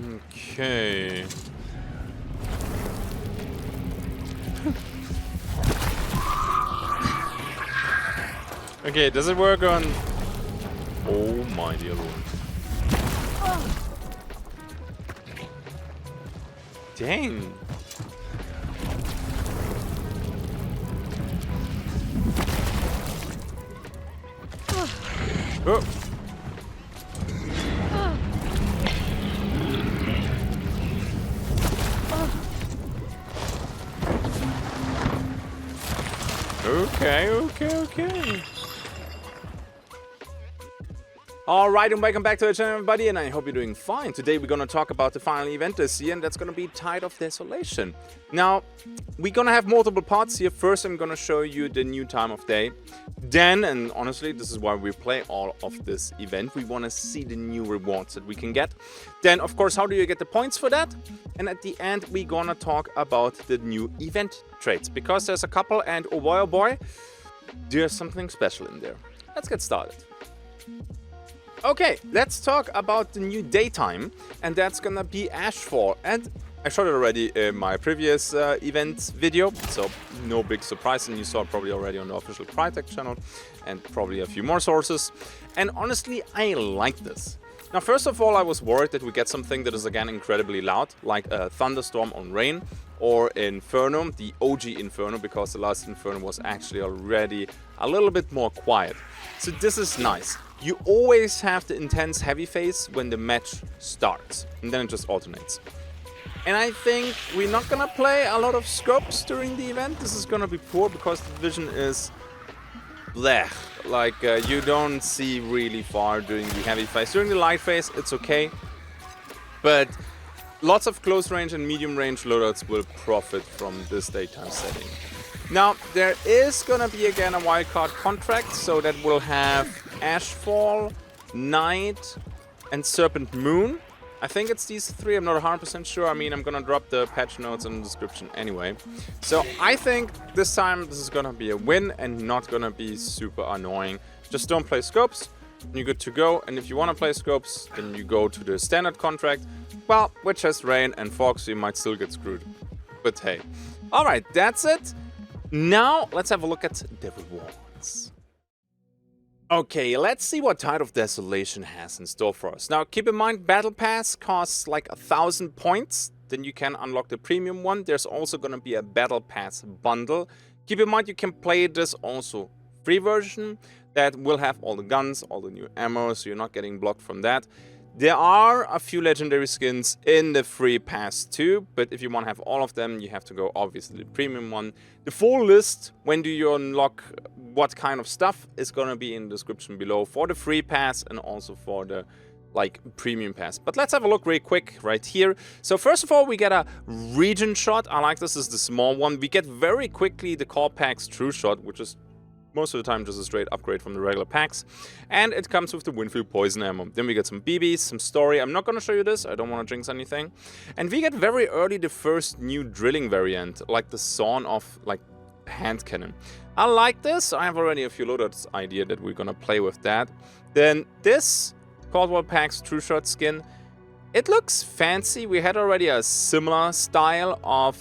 Okay. Okay, does it work on... Oh my dear lord. Dang. Oh. Okay. Alright, and welcome back to the channel, everybody, and I hope you're doing fine. Today we're gonna talk about the final event this year, and that's gonna be Tide of Desolation. Now, we're gonna have multiple parts here. First, I'm gonna show you the new time of day. Then, and honestly, this is why we play all of this event, we wanna see the new rewards that we can get. Then, of course, how do you get the points for that? And at the end, we're gonna talk about the new event traits, because there's a couple, and oh boy, there's something special in there. Let's get started. Okay, let's talk about the new daytime, and that's gonna be Ashfall. And I showed it already in my previous event video, so no big surprise, and you saw it probably already on the official Crytek channel, and probably a few more sources. And honestly, I like this. Now, first of all, I was worried that we get something that is again incredibly loud, like a thunderstorm on rain, or Inferno, the OG Inferno, because the last Inferno was actually already a little bit more quiet. So this is nice. You always have the intense heavy phase when the match starts, and then it just alternates. And I think we're not gonna play a lot of scopes during the event. This is gonna be poor because the vision is blech. Like, you don't see really far during the heavy phase. During the light phase, it's okay. But lots of close range and medium range loadouts will profit from this daytime setting. Now, there is gonna be again a wildcard contract, so that will have Ashfall, Night, and Serpent Moon. I think it's these three, I'm not 100% sure. I mean, I'm gonna drop the patch notes in the description anyway. So I think this time this is gonna be a win and not gonna be super annoying. Just don't play scopes, and you're good to go. And if you wanna play scopes, then you go to the standard contract, well, which has rain and fog, so you might still get screwed. But hey. Alright, that's it. Now, let's have a look at the rewards. Okay, let's see what Tide of Desolation has in store for us. Now, keep in mind, Battle Pass costs like 1,000 points. Then you can unlock the premium one. There's also going to be a Battle Pass bundle. Keep in mind, you can play this also free version. That will have all the guns, all the new ammo, so you're not getting blocked from that. There are a few legendary skins in the free pass too, but if you want to have all of them, you have to go obviously the premium one. The full list, when do you unlock what kind of stuff, is going to be in the description below for the free pass and also for the premium pass. But let's have a look really quick right here. So first of all, we get a region shot. I like this is the small one. We get very quickly the Core Packs True Shot, which is most of the time just a straight upgrade from the regular packs. And it comes with the Windfield Poison Ammo. Then we get some BBs, some story. I'm not going to show you this. I don't want to jinx anything. And we get very early the first new drilling variant, like the Sawn of hand cannon. I like this. I have already a few loadouts idea that we're going to play with that. Then this Caldwell Packs True Shot skin. It looks fancy. We had already a similar style of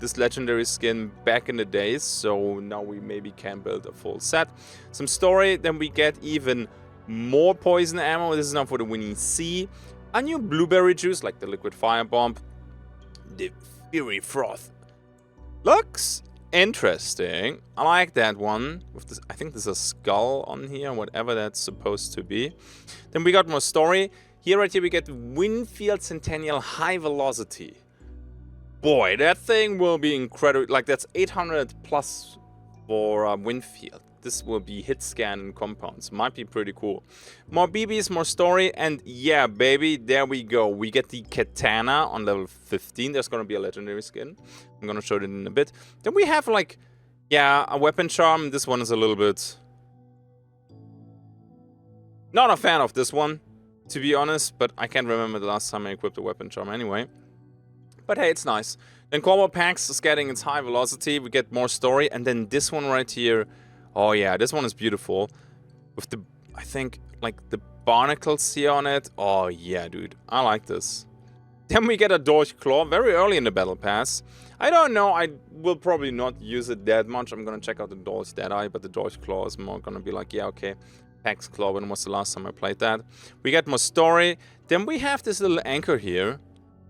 this legendary skin back in the days, so now we maybe can build a full set. Some story, then we get even more poison ammo. This is now for the Winnie C. A new blueberry juice, like the liquid firebomb. The Fury Froth. Looks interesting. I like that one. With this, I think there's a skull on here, whatever that's supposed to be. Then we got more story. Here, right here, we get Winfield Centennial High Velocity. Boy, that thing will be incredible. Like, that's 800 plus for Winfield. This will be hit scan and compounds. Might be pretty cool. More BBs, more story, and yeah, baby, there we go. We get the Katana on level 15. There's going to be a legendary skin. I'm going to show it in a bit. Then we have, like, yeah, a weapon charm. This one is a little bit... not a fan of this one, to be honest, but I can't remember the last time I equipped a weapon charm anyway. But hey, it's nice. Then Combo Packs is getting its high velocity. We get more story. And then this one right here. Oh yeah, this one is beautiful. With the, I think, like the barnacles here on it. Oh yeah, dude. I like this. Then we get a Dorch Claw very early in the Battle Pass. I don't know, I will probably not use it that much. I'm gonna check out the Dorch Deadeye, but the Dorch Claw is more gonna be like, yeah, okay. Pacts Claw, when was the last time I played that? We get more story. Then we have this little anchor here.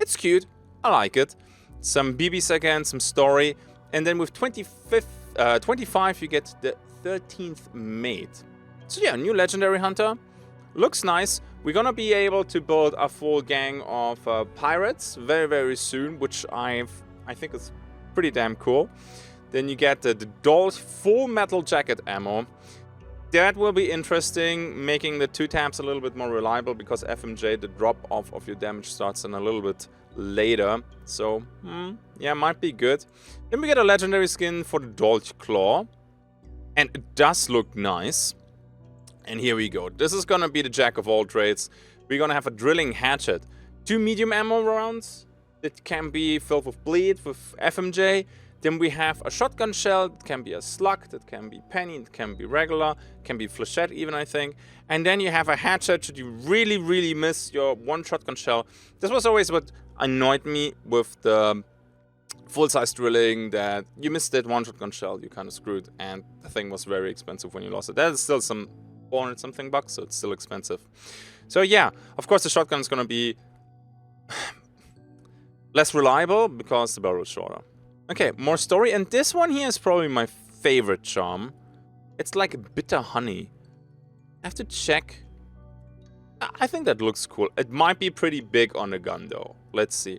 It's cute, I like it. Some BBs again, some story. And then with 25, you get the 13th mate. So yeah, new Legendary Hunter. Looks nice. We're gonna be able to build a full gang of pirates very, very soon, which I think is pretty damn cool. Then you get the Dolph full metal jacket ammo. That will be interesting, making the 2 taps a little bit more reliable, because FMJ, the drop off of your damage, starts in a little bit later. So, yeah, might be good. Then we get a legendary skin for the Dolch Claw. And it does look nice. And here we go. This is gonna be the jack of all trades. We're gonna have a drilling hatchet. 2 medium ammo rounds. It can be filled with bleed, with FMJ. Then we have a shotgun shell. It can be a slug, it can be penny, it can be regular, it can be flechette even, I think. And then you have a hatchet should you really, really miss your 1 shotgun shell. This was always what annoyed me with the full-size drilling, that you missed that 1 shotgun shell, you kind of screwed, and the thing was very expensive when you lost it. That is still some 400 something bucks, so it's still expensive. So yeah, of course the shotgun is gonna be less reliable because the barrel is shorter. Okay, more story, and this one here is probably my favorite charm. It's like bitter honey. I have to check. I think that looks cool. It might be pretty big on the gun though. Let's see.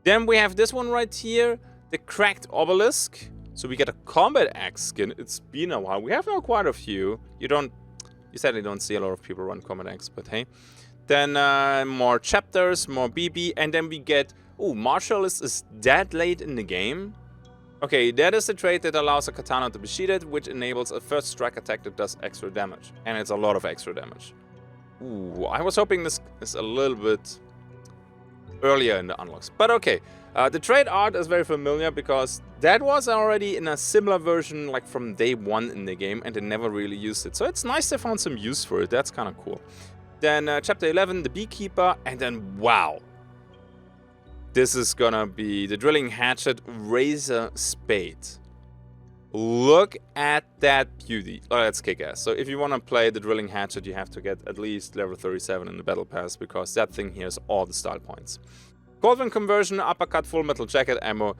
Then we have this one right here, the cracked obelisk. So we get a combat axe skin. It's been a while. We have now quite a few. You sadly don't see a lot of people run combat axe, but hey. Then more chapters, more BB, and then we get, ooh, Martialist is that late in the game. Okay, that is the trait that allows a katana to be sheathed, which enables a first strike attack that does extra damage. And it's a lot of extra damage. Ooh, I was hoping this is a little bit earlier in the unlocks. But okay, the trait art is very familiar because that was already in a similar version like from day 1 in the game, and they never really used it. So it's nice they found some use for it. That's kind of cool. Then chapter 11, the Beekeeper, and then wow. This is gonna be the Drilling Hatchet Razor Spade. Look at that beauty. Oh, that's kick-ass. So if you want to play the Drilling Hatchet, you have to get at least level 37 in the Battle Pass, because that thing here is all the style points. Coldwind Conversion, Uppercut, Full Metal Jacket ammo.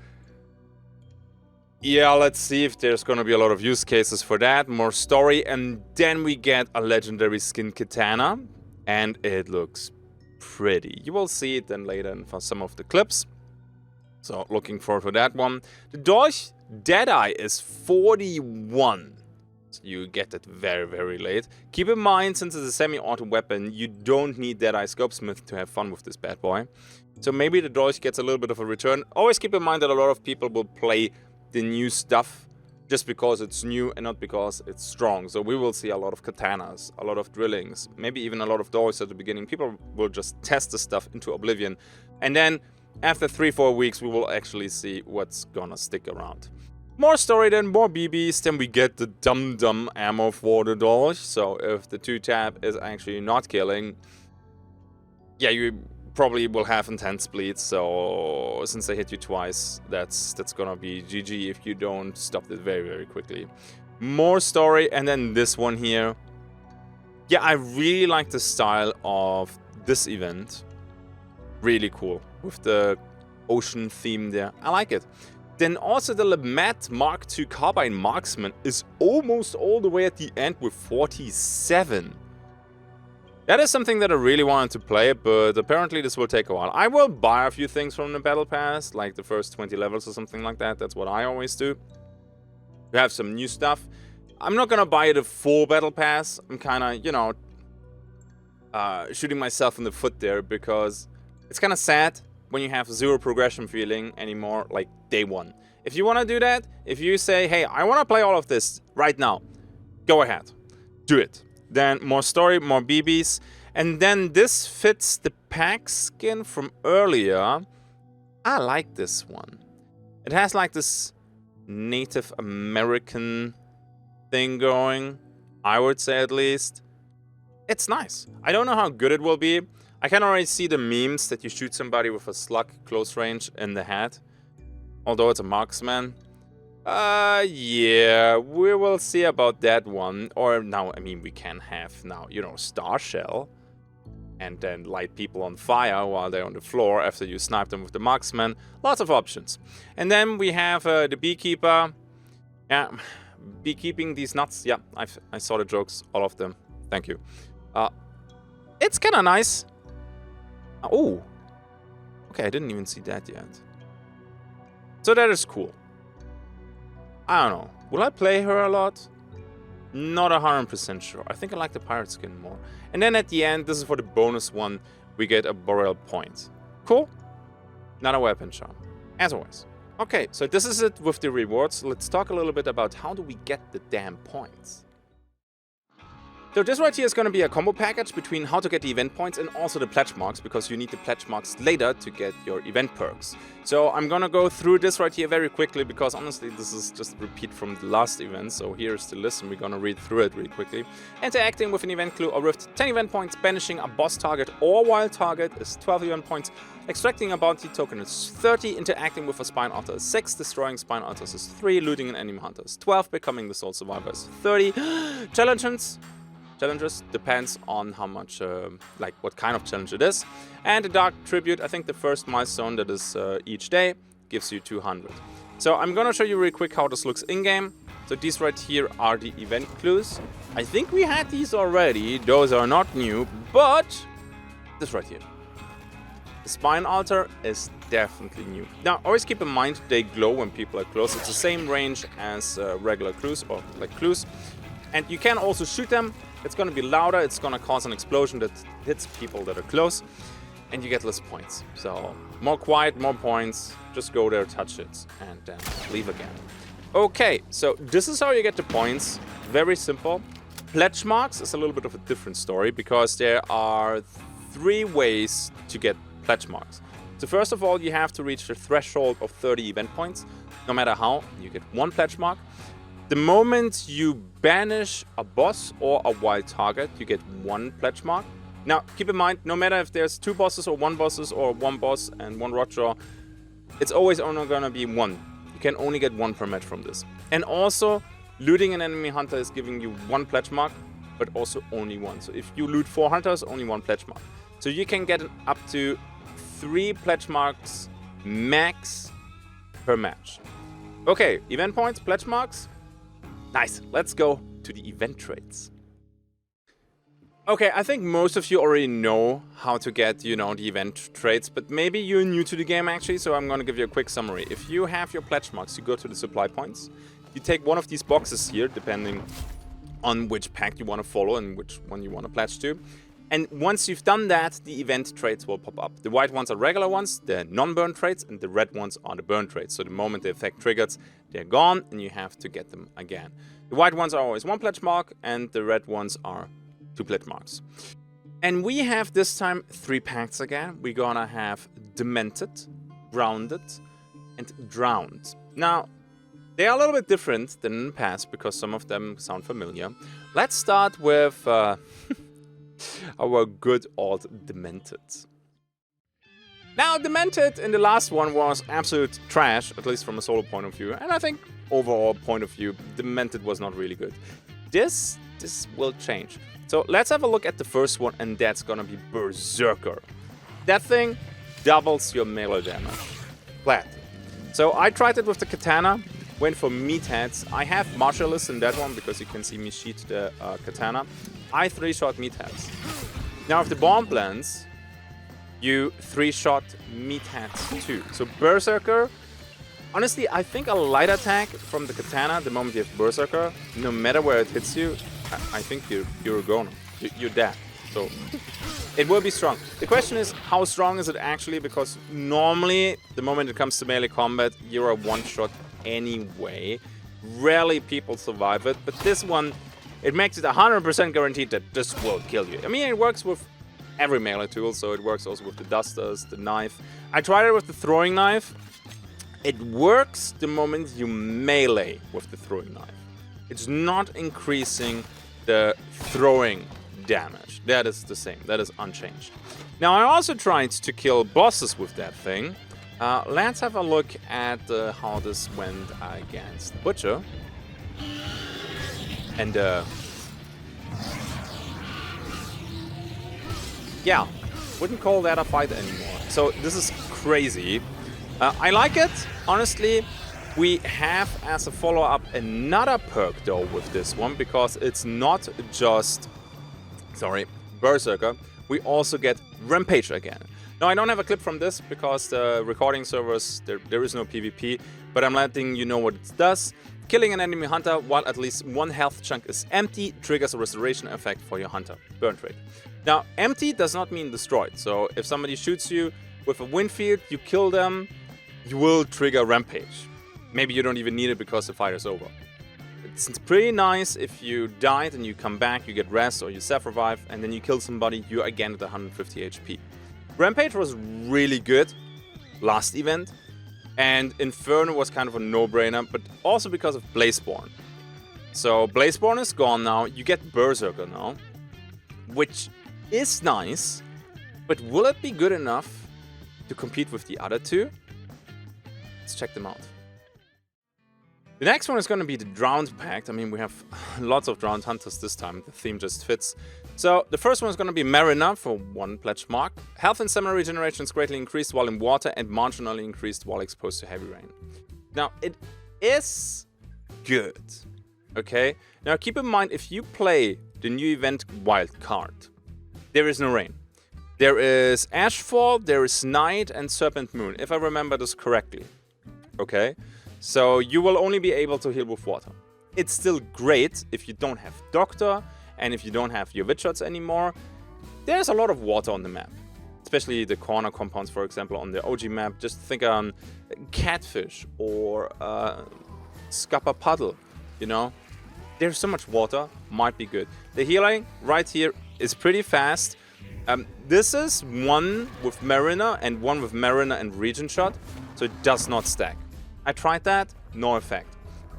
Yeah, let's see if there's gonna be a lot of use cases for that. More story, and then we get a legendary skin katana, and it looks pretty. You will see it then later in for some of the clips. So looking forward to that one. The Dorch Deadeye is 41. So you get it very, very late. Keep in mind, since it's a semi-auto weapon, you don't need Deadeye Scopesmith to have fun with this bad boy. So maybe the Dorch gets a little bit of a return. Always keep in mind that a lot of people will play the new stuff just because it's new and not because it's strong. So we will see a lot of katanas, a lot of drillings, maybe even a lot of Dorchs at the beginning. People will just test the stuff into oblivion. And then after 3-4 weeks, we will actually see what's gonna stick around. More story then, more BBs, then we get the dum-dum ammo for the Dorch. So if the 2-tap is actually not killing, yeah, you probably will have intense bleeds. So since they hit you twice, that's gonna be GG if you don't stop it very, very quickly. More story, and then this one here. Yeah, I really like the style of this event. Really cool with the ocean theme there. I like it. Then also the Lamette Mark II Carbine Marksman is almost all the way at the end with 47. That is something that I really wanted to play, but apparently this will take a while. I will buy a few things from the Battle Pass, like the first 20 levels or something like that. That's what I always do. We have some new stuff. I'm not gonna buy the full Battle Pass. I'm kind of, you know, shooting myself in the foot there, because it's kind of sad when you have zero progression feeling anymore, like day 1. If you want to do that, if you say, hey, I want to play all of this right now, go ahead, do it. Then more story, more BBs, and then this fits the Pacts skin from earlier. I like this one. It has like this Native American thing going, I would say at least. It's nice. I don't know how good it will be. I can already see the memes that you shoot somebody with a slug close range in the head. Although it's a marksman. Yeah, we will see about that one. Or now, I mean, we can have now, you know, Star Shell. And then light people on fire while they're on the floor after you snipe them with the marksman. Lots of options. And then we have the beekeeper. Yeah, beekeeping these nuts. Yeah, I saw the jokes, all of them. Thank you. It's kind of nice. Oh, okay, I didn't even see that yet. So that is cool. I don't know. Will I play her a lot? Not 100% sure. I think I like the pirate skin more. And then at the end, this is for the bonus one, we get a boreal point. Cool. Not a weapon charm, as always. Okay, so this is it with the rewards. Let's talk a little bit about how do we get the damn points. So this right here is going to be a combo package between how to get the event points and also the pledge marks, because you need the pledge marks later to get your event perks. So I'm going to go through this right here very quickly, because honestly this is just a repeat from the last event. So here's the list and we're going to read through it really quickly. Interacting with an event clue or rift, 10 event points. Banishing a boss target or wild target is 12 event points. Extracting a bounty token is 30. Interacting with a spine otter is 6. Destroying spine otters is 3. Looting an enemy hunter is 12. Becoming the soul survivor is 30. Challenges depends on how much, like what kind of challenge it is. And the Dark Tribute, I think the first milestone that is each day, gives you 200. So I'm gonna show you really quick how this looks in-game. So these right here are the event clues. I think we had these already, those are not new, but this right here. The Spine Altar is definitely new. Now, always keep in mind they glow when people are close. It's the same range as regular clues, or like clues. And you can also shoot them. It's going to be louder, it's going to cause an explosion that hits people that are close, and you get less points. So, more quiet, more points, just go there, touch it, and then leave again. Okay, so this is how you get the points. Very simple. Pledge marks is a little bit of a different story, because there are 3 ways to get pledge marks. So first of all, you have to reach the threshold of 30 event points. No matter how, you get 1 pledge mark. The moment you banish a boss or a wild target, you get 1 pledge mark. Now, keep in mind, no matter if there's 2 bosses or 1 bosses or 1 boss and 1 rot draw, it's always only gonna be 1. You can only get 1 per match from this. And also, looting an enemy hunter is giving you 1 pledge mark, but also only 1. So if you loot 4 hunters, only 1 pledge mark. So you can get up to 3 pledge marks max per match. Okay, event points, pledge marks. Nice, let's go to the event traits. Okay, I think most of you already know how to get, you know, the event traits, but maybe you're new to the game actually, so I'm gonna give you a quick summary. If you have your pledge marks, you go to the supply points. You take one of these boxes here, depending on which pact you want to follow and which one you want to pledge to. And once you've done that, the event traits will pop up. The white ones are regular ones, the non-burn traits, and the red ones are the burn traits. So the moment the effect triggers, they're gone, and you have to get them again. The white ones are always 1 pledge mark, and the red ones are 2 pledge marks. And we have this time 3 pacts again. We're gonna have Demented, Grounded, and Drowned. Now, they are a little bit different than in the past, because some of them sound familiar. Let's start with our good old Demented. Now, Demented in the last one was absolute trash, at least from a solo point of view, and I think overall point of view, Demented was not really good. This will change. So let's have a look at the first one, and that's gonna be Berserker. That thing doubles your melee damage. Flat. So I tried it with the katana, went for meatheads. I have martialist in that one because you can see me sheath the katana. I 3-shot meatheads. Now if the bomb lands, you 3-shot meatheads too. So Berserker, honestly, I think a light attack from the katana, the moment you have Berserker, no matter where it hits you, I think you're a goner. You're dead. So it will be strong. The question is, how strong is it actually? Because normally, the moment it comes to melee combat, you're a 1-shot anyway. Rarely people survive it, but this one, it makes it 100% guaranteed that this will kill you. I mean, it works with every melee tool, so it works also with the dusters, the knife. I tried it with the throwing knife. It works the moment you melee with the throwing knife. It's not increasing the throwing damage. That is the same. That is unchanged. Now, I also tried to kill bosses with that thing. Let's have a look at how this went against Butcher. And, yeah, wouldn't call that a fight anymore. So this is crazy. I like it, honestly. We have, as a follow-up, another perk, though, with this one, because it's not just, Berserker. We also get Rampage again. Now, I don't have a clip from this, because the recording servers, there is no PvP, but I'm letting you know what it does. Killing an enemy hunter while at least one health chunk is empty triggers a restoration effect for your hunter. Burn rate. Now, empty does not mean destroyed, so if somebody shoots you with a wind field, you kill them, you will trigger Rampage. Maybe you don't even need it because the fight is over. It's pretty nice if you died and you come back, you get rest or you self-revive, and then you kill somebody, you're again at 150 HP. Rampage was really good last event, and Inferno was kind of a no-brainer, but also because of Blazeborn. So Blazeborn is gone now, you get Berserker now, which is nice, but will it be good enough to compete with the other two? Let's check them out. The next one is going to be the Drowned Pact. I mean, we have lots of Drowned Hunters this time. The theme just fits. So the first one is going to be Mariner for 1 pledge mark. Health and stamina regeneration is greatly increased while in water and marginally increased while exposed to heavy rain. Now, it is good. Okay? Now, keep in mind, if you play the new event Wildcard, there is no rain. There is Ashfall, there is Night, and Serpent Moon, if I remember this correctly. Okay? So you will only be able to heal with water. It's still great if you don't have Doctor and if you don't have your witch shots anymore. There's a lot of water on the map, especially the corner compounds, for example, on the OG map. Just think on Catfish or Scupper Puddle, you know. There's so much water, might be good. The healing right here is pretty fast. This is one with Mariner and one with Mariner and Regent Shot, so it does not stack. I tried that, no effect.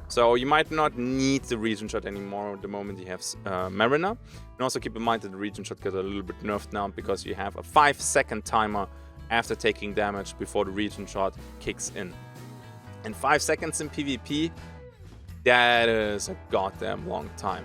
So you might not need the Regent Shot anymore the moment you have Mariner. And also keep in mind that the Regent Shot gets a little bit nerfed now because you have a 5-second timer after taking damage before the Regent Shot kicks in. And 5 seconds in PvP, that is a goddamn long time.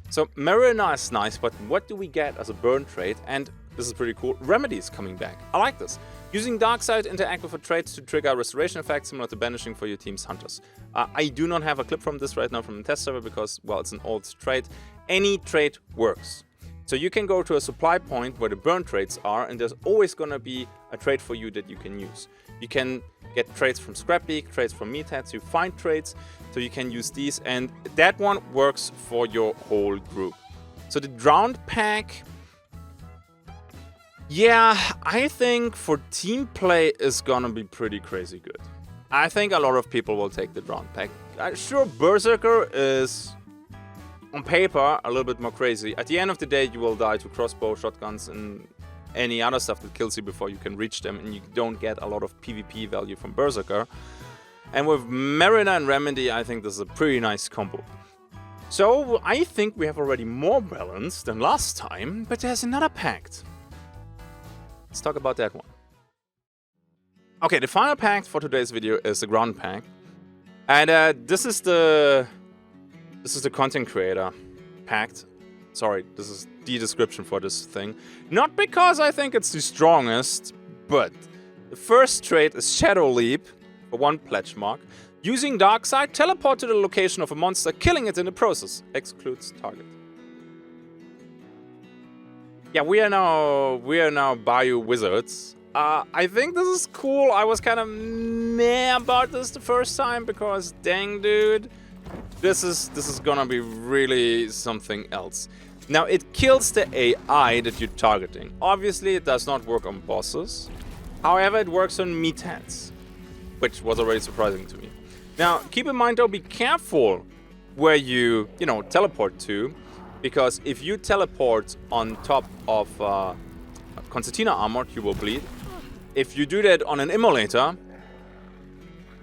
So Mariner is nice, but what do we get as a burn trait? And this is pretty cool. Remedy is coming back. I like this. Using Darkside, interact with a trait to trigger a restoration effect similar to banishing for your team's hunters. I do not have a clip from this right now from the test server because, well, it's an old trait. Any trait works. So you can go to a supply point where the burn traits are, and there's always going to be a trait for you that you can use. You can get traits from Scrapbeak, traits from Meatheads, you find traits, so you can use these, and that one works for your whole group. So the Drowned Pack, yeah, I think for team play is gonna be pretty crazy good. I think a lot of people will take the Drowned Pack. Sure, Berserker is, on paper, a little bit more crazy. At the end of the day, you will die to crossbow, shotguns, and any other stuff that kills you before you can reach them, and you don't get a lot of PvP value from Berserker. And with Mariner and Remedy, I think this is a pretty nice combo. So I think we have already more balance than last time, but there's another pact. Let's talk about that one. Okay, the final pact for today's video is the Ground Pact. And this is the content creator pact. Sorry, this is the description for this thing. Not because I think it's the strongest, but the first trait is Shadow Leap for 1 pledge mark. Using Darkside, teleport to the location of a monster, killing it in the process. Excludes target. Yeah, we are now Bayou Wizards. I think this is cool. I was kind of meh about this the first time because, dang dude, this is gonna be really something else. Now, it kills the AI that you're targeting. Obviously, it does not work on bosses. However, it works on meatheads, which was already surprising to me. Now, keep in mind though, be careful where you teleport to, because if you teleport on top of Concertina Armored, you will bleed. If you do that on an Immolator,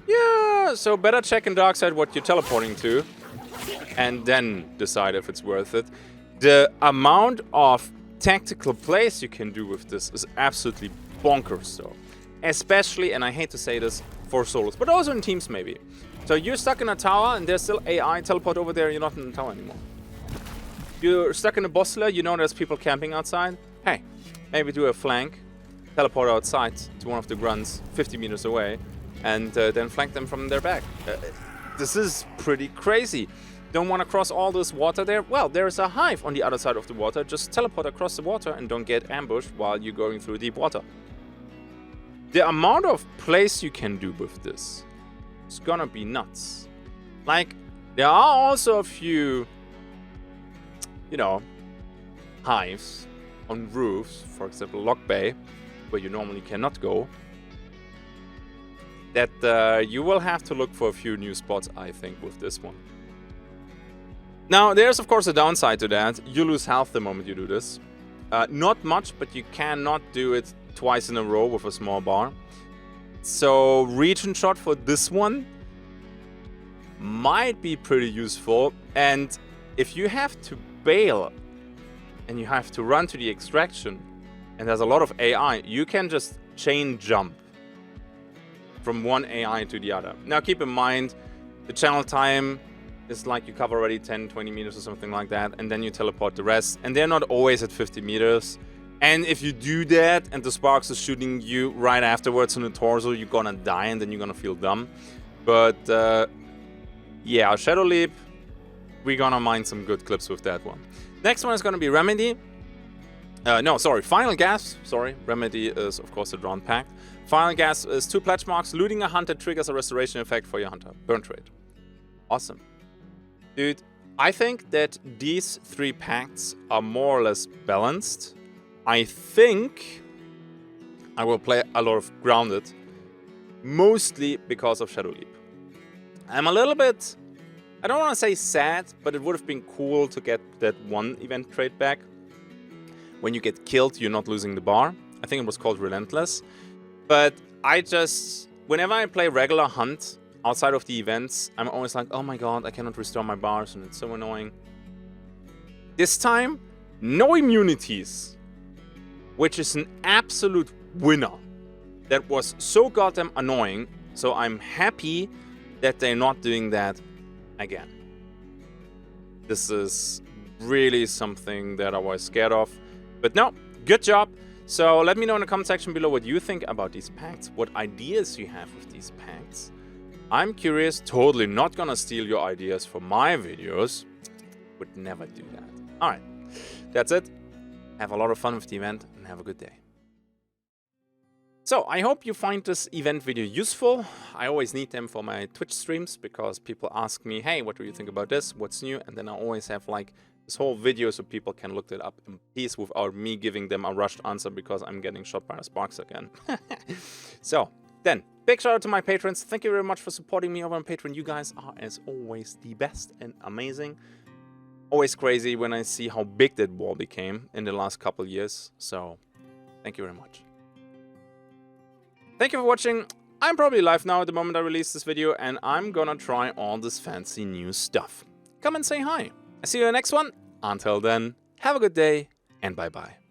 yeah, so better check in Darkside what you're teleporting to, and then decide if it's worth it. The amount of tactical plays you can do with this is absolutely bonkers though. Especially, and I hate to say this, for solos, but also in teams maybe. So you're stuck in a tower and there's still AI, teleport over there, you're not in the tower anymore. You're stuck in a boss lair, you know there's people camping outside. Hey, maybe do a flank, teleport outside to one of the grunts 50 meters away, and then flank them from their back. This is pretty crazy. Don't want to cross all this water there? Well, there's a hive on the other side of the water. Just teleport across the water and don't get ambushed while you're going through deep water. The amount of plays you can do with this is gonna be nuts. Like, there are also a few, you know, hives on roofs, for example, Lock Bay, where you normally cannot go, that you will have to look for a few new spots, I think, with this one. Now, there's of course a downside to that. You lose health the moment you do this. Not much, but you cannot do it twice in a row with a small bar. So, region shot for this one might be pretty useful. And if you have to bail and you have to run to the extraction and there's a lot of AI, you can just chain jump from one AI to the other. Now, keep in mind, the channel time is like you cover already 10-20 meters or something like that, and then you teleport the rest, and they're not always at 50 meters. And if you do that and the sparks are shooting you right afterwards on the torso, you're gonna die and then you're gonna feel dumb. But yeah, Shadow Leap, we're gonna mine some good clips with that one. Next one is gonna be Remedy. No, sorry, Final Gas. Sorry, Remedy is of course a drawn pact. Final Gas is 2 pledge marks. Looting a hunter triggers a restoration effect for your hunter. Burn trade. Awesome. Dude, I think that these 3 pacts are more or less balanced. I think I will play a lot of Grounded, mostly because of Shadow Leap. I'm a little bit, I don't want to say sad, but it would have been cool to get that one event trait back. When you get killed, you're not losing the bar. I think it was called Relentless. But I just, whenever I play regular Hunt, outside of the events, I'm always like, oh my god, I cannot restore my bars and it's so annoying. This time, no immunities, which is an absolute winner. That was so goddamn annoying, so I'm happy that they're not doing that again. This is really something that I was scared of, but no, good job. So let me know in the comment section below what you think about these pacts, what ideas you have with these pacts. I'm curious, totally not gonna steal your ideas for my videos. Would never do that. Alright, that's it. Have a lot of fun with the event and have a good day. So, I hope you find this event video useful. I always need them for my Twitch streams because people ask me, hey, what do you think about this? What's new? And then I always have like this whole video so people can look it up in peace without me giving them a rushed answer because I'm getting shot by a sparks again. So, then, big shout out to my patrons. Thank you very much for supporting me over on Patreon. You guys are, as always, the best and amazing. Always crazy when I see how big that wall became in the last couple years. So, thank you very much. Thank you for watching. I'm probably live now at the moment I release this video, and I'm gonna try all this fancy new stuff. Come and say hi. I see you in the next one. Until then, have a good day, and bye-bye.